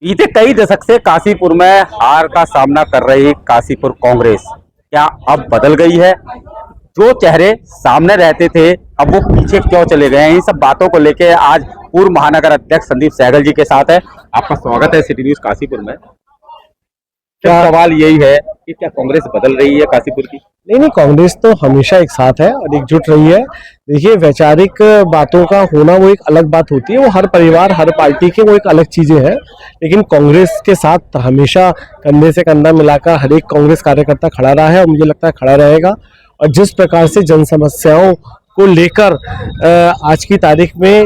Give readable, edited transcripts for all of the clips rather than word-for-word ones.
बीते कई दशक से काशीपुर में हार का सामना कर रही काशीपुर कांग्रेस क्या अब बदल गई है? जो चेहरे सामने रहते थे अब वो पीछे क्यों चले गए हैं? इन सब बातों को लेकर आज पूर्व महानगर अध्यक्ष संदीप सहगल जी के साथ है। आपका स्वागत है सिटी न्यूज काशीपुर में। क्या सवाल यही है कि क्या कांग्रेस बदल रही है काशीपुर की? नहीं, कांग्रेस तो हमेशा एक साथ है और एकजुट रही है। देखिए, वैचारिक बातों का होना वो एक अलग बात होती है, वो हर परिवार हर पार्टी के वो एक अलग चीजें हैं, लेकिन कांग्रेस के साथ हमेशा कंधे से कंधा मिलाकर हर एक कांग्रेस कार्यकर्ता खड़ा रहा है और मुझे लगता है खड़ा रहेगा। और जिस प्रकार से जन समस्याओं को लेकर आज की तारीख में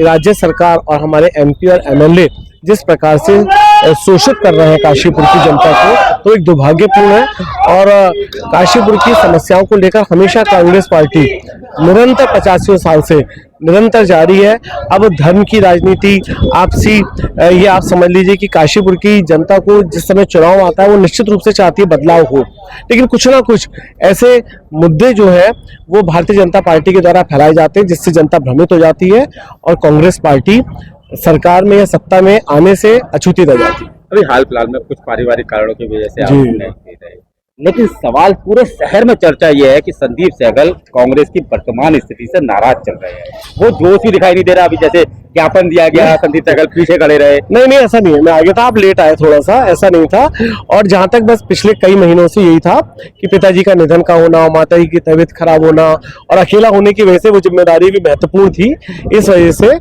राज्य सरकार और हमारे एमपी और एमएलए जिस प्रकार से शोषित कर रहे हैं काशीपुर की जनता को, तो एक दुर्भाग्यपूर्ण है। और काशीपुर की समस्याओं को लेकर हमेशा कांग्रेस पार्टी निरंतर 85 साल से निरंतर जारी है। अब धर्म की राजनीति, आपसी ये आप समझ लीजिए कि काशीपुर की जनता को जिस समय चुनाव आता है वो निश्चित रूप से चाहती है बदलाव हो, लेकिन कुछ ना कुछ ऐसे मुद्दे जो है वो भारतीय जनता पार्टी के द्वारा फैलाए जाते हैं जिससे जनता भ्रमित हो जाती है और कांग्रेस पार्टी सरकार में या सत्ता में आने से अछूती रह जाती है। अभी हाल फिलहाल में कुछ पारिवारिक कारणों की वजह से आप नहीं दे रहे, लेकिन सवाल पूरे शहर में चर्चा ये है कि संदीप सहगल कांग्रेस की वर्तमान स्थिति से नाराज चल रहे हैं। वो जोश ही दिखाई नहीं दे रहा। अभी जैसे ज्ञापन दिया गया, संदीप सहगल पीछे खड़े रहे। नहीं, ऐसा नहीं है। मैं आगे था, आप लेट आए थोड़ा सा, ऐसा नहीं था। और जहां तक बस पिछले कई महीनों से यही था कि पिताजी का निधन का होना, माता जी की तबीयत खराब होना और अकेला होने की वजह से वो जिम्मेदारी भी महत्वपूर्ण थी, इस वजह से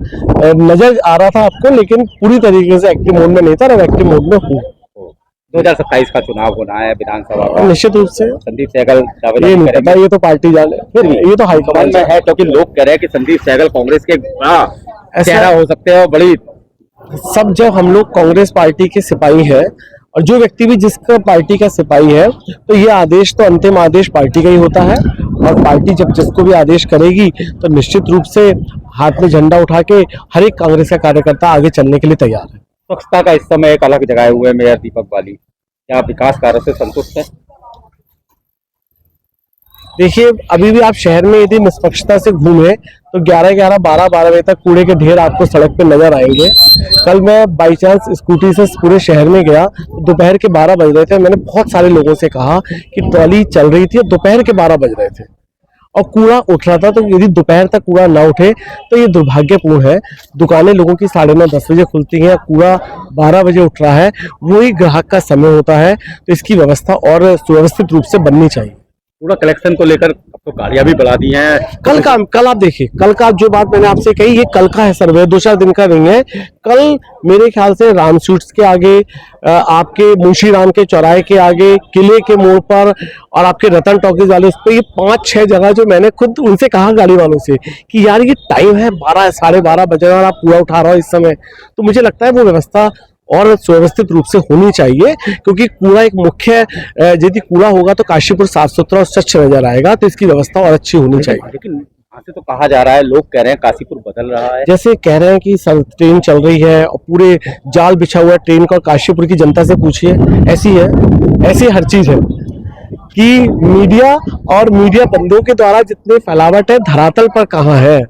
नजर आ रहा था आपको, लेकिन पूरी तरीके से एक्टिव मोड में नहीं था। एक्टिव मोड में हूँ। 2027 का चुनाव होना है विधानसभा का, निश्चित रूप से संदीप सहगल ये नहीं पता, ये तो पार्टी जाने, फिर ये तो हाईकमान में है, क्योंकि लोग कह रहे हैं कि संदीप सहगल कांग्रेस के चेहरा हो सकते हैं। बड़ी सब जब हम लोग कांग्रेस पार्टी के सिपाही हैं और जो व्यक्ति भी जिसका पार्टी का सिपाही है, तो ये आदेश तो अंतिम आदेश पार्टी का ही होता है। और पार्टी जब जिसको भी आदेश करेगी तो निश्चित रूप से हाथ में झंडा उठा के हर एक कांग्रेस का कार्यकर्ता आगे चलने के लिए तैयार है। स्वच्छता का इस समय एक अलग जगाए हुए मेयर दीपक बाली, क्या आप विकास कार्यों से संतुष्ट हैं? देखिए, अभी भी आप शहर में यदि निष्पक्षता से घूमे तो 11-11, 12-12 बजे तक कूड़े के ढेर आपको सड़क पे नजर आएंगे। कल मैं बाई चांस स्कूटी से पूरे शहर में गया, दोपहर के 12 बज रहे थे। मैंने बहुत सारे लोगों से कहा कि ट्रॉली चल रही थी, दोपहर के 12 बज रहे थे और कूड़ा उठ रहा था। तो यदि दोपहर तक कूड़ा ना उठे तो ये दुर्भाग्यपूर्ण है। दुकानें लोगों की 9:30-10 बजे खुलती हैं, कूड़ा 12 बजे उठ रहा है, वही ग्राहक का समय होता है। तो इसकी व्यवस्था और सुव्यवस्थित रूप से बननी चाहिए। कूड़ा कलेक्शन को लेकर अब तो गाड़ियां भी बढ़ा दी हैं। कल आप देखिए, कल का जो बात मैंने आपसे कही, ये कल का है सर्वे, 2-4 दिन का नहीं है। कल मेरे ख्याल से राम स्वीट्स के आगे, आपके मुंशी राम के चौराहे के आगे, किले के मोड़ पर और आपके रतन टॉकीज वाले उस पर, ये 5-6 जगह जो मैंने खुद उनसे कहा गाड़ी वालों से कि यार ये टाइम है 12 साढ़े 12 बजे और आप कूड़ा उठा रहे हो इस समय, तो मुझे लगता है वो व्यवस्था और सुव्यवस्थित रूप से होनी चाहिए। क्योंकि कूड़ा एक मुख्य, यदि कूड़ा होगा तो काशीपुर साफ सुथरा और स्वच्छ नजर आएगा, तो इसकी व्यवस्था और अच्छी होनी चाहिए। लेकिन यहाँ से तो कहा जा रहा है, लोग कह रहे हैं काशीपुर बदल रहा है। जैसे कह रहे हैं कि ट्रेन चल रही है और पूरे जाल बिछा हुआ है ट्रेन का, और काशीपुर की जनता से पूछिए, ऐसी है, ऐसी हर चीज है कि मीडिया और मीडिया बंदों के द्वारा जितनी फैलावट है, धरातल पर कहाँ है,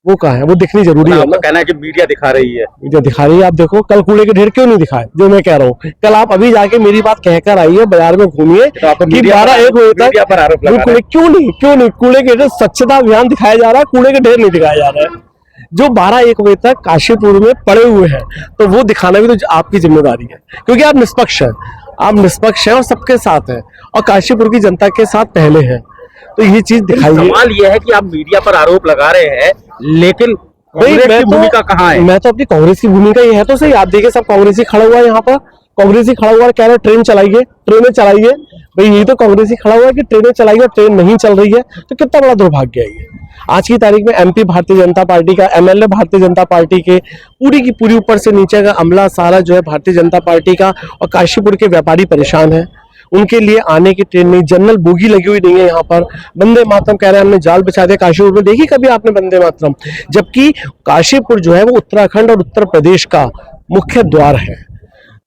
वो कहाँ है, वो दिखनी जरूरी है। कहना है कि मीडिया दिखा रही है, मीडिया दिखा रही है। आप देखो, कल कूड़े के ढेर क्यों नहीं दिखाए, जो मैं कह रहा हूँ। कल आप अभी जाके मेरी बात कहकर आइए, बाजार में घूमिए कि 12-1 बजे तक क्यों नहीं कूड़े के ढेर, स्वच्छता अभियान दिखाया जा रहा है, कूड़े के ढेर नहीं दिखाया जा रहा है जो 12-1 बजे तक काशीपुर में पड़े हुए हैं। तो वो दिखाना भी तो आपकी जिम्मेदारी है, क्योंकि आप निष्पक्ष हैं, और सबके साथ हैं और काशीपुर की जनता के साथ पहले हैं। तो ये चीज दिखाइए। सवाल ये है कि आप मीडिया पर आरोप लगा रहे हैं, लेकिन कांग्रेस की भूमिका कहाँ है? मैं तो अपनी कांग्रेस की भूमिका ये है तो सही। आप देखिए, सब कांग्रेसी खड़ा हुआ है यहाँ पर, कांग्रेसी खड़ा हुआ है, कह रहे ट्रेन चलाइए, ट्रेनें चलाइए। भाई यही तो कांग्रेसी खड़ा हुआ है कि ट्रेनें चलाइए, ट्रेन नहीं चल रही है, तो कितना बड़ा दुर्भाग्य है ये। आज की तारीख में एमपी भारतीय जनता पार्टी का, एमएलए भारतीय जनता पार्टी के, पूरी की पूरी ऊपर से नीचे का अमला सारा जो है भारतीय जनता पार्टी का, और काशीपुर के व्यापारी परेशान है। उनके लिए आने की ट्रेन नहीं, जनरल बोगी लगी हुई नहीं है यहाँ पर। वंदे मातरम कह रहे हैं हमने जाल बिछा दिया काशीपुर में, देखी कभी आपने वंदे मातरम? जबकि काशीपुर जो है वो उत्तराखंड और उत्तर प्रदेश का मुख्य द्वार है।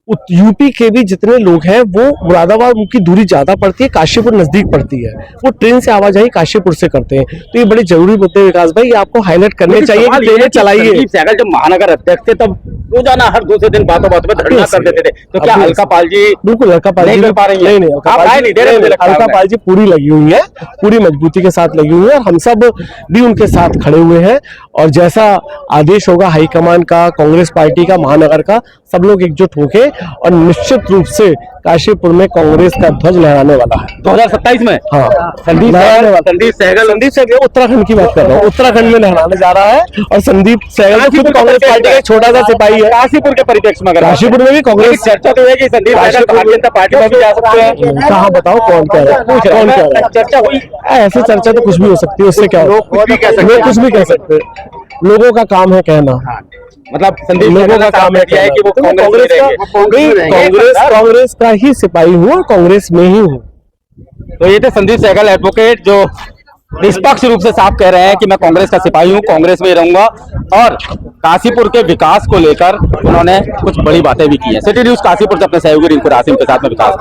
यूपी के भी जितने लोग हैं वो मुरादाबाद उनकी दूरी ज्यादा पड़ती है, काशीपुर नजदीक पड़ती है, वो ट्रेन से आवाजाही काशीपुर से करते हैं। तो ये बड़े जरूरी मुद्दे हैं विकास भाई, ये आपको हाईलाइट करने चाहिए कि ट्रेनें चलाइए। संदीप सहगल जब महानगर अध्यक्ष थे तब रोजाना हर दूसरे दिन बातों में धरना कर देते थे, तो क्या अलका पाल जी बिल्कुल अलका पाल जी नहीं कर पा रही है? नहीं अलका पाल जी पूरी लगी हुई है, पूरी मजबूती के साथ लगी हुई है, और हम सब भी उनके साथ खड़े हुए हैं। और जैसा आदेश होगा हाईकमान का, कांग्रेस पार्टी का, महानगर का, सब लोग एकजुट होके और निश्चित रूप से काशीपुर में कांग्रेस का ध्वज लहराने वाला है 2027 में। हाँ, संदीप सहगल उत्तराखंड की बात कर रहा हूँ, उत्तराखंड में लहराने जा रहा है। और संदीप सहगल खुद कांग्रेस पार्टी का एक छोटा सा सिपाही है। काशीपुर के परिप्रेक्ष्य में अगर काशीपुर में भी कांग्रेस चर्चा तो है कि संदीप सहगल भारतीय जनता पार्टी में भी जा सकते हैं। कहाँ बताओ कौन कह रहा है, कौन कह रहा है? चर्चा हुई, ऐसी चर्चा तो कुछ भी हो सकती है, उससे क्या लोग कुछ भी कह सकते हैं। लोग कुछ भी कह सकते हैं, लोगों का काम है कहना। मतलब संदीप लोगों सहगल का काम है है कि वो कांग्रेस का ही सिपाही हूँ और कांग्रेस में ही हूँ। तो ये थे संदीप सहगल एडवोकेट, जो निष्पक्ष रूप से साफ कह रहे हैं कि मैं कांग्रेस का सिपाही हूं, कांग्रेस में ही रहूंगा। और काशीपुर के विकास को लेकर उन्होंने कुछ बड़ी बातें भी की हैं। सिटी न्यूज काशीपुर से अपने सहयोगी रिंकू रासिम के साथ में विकास।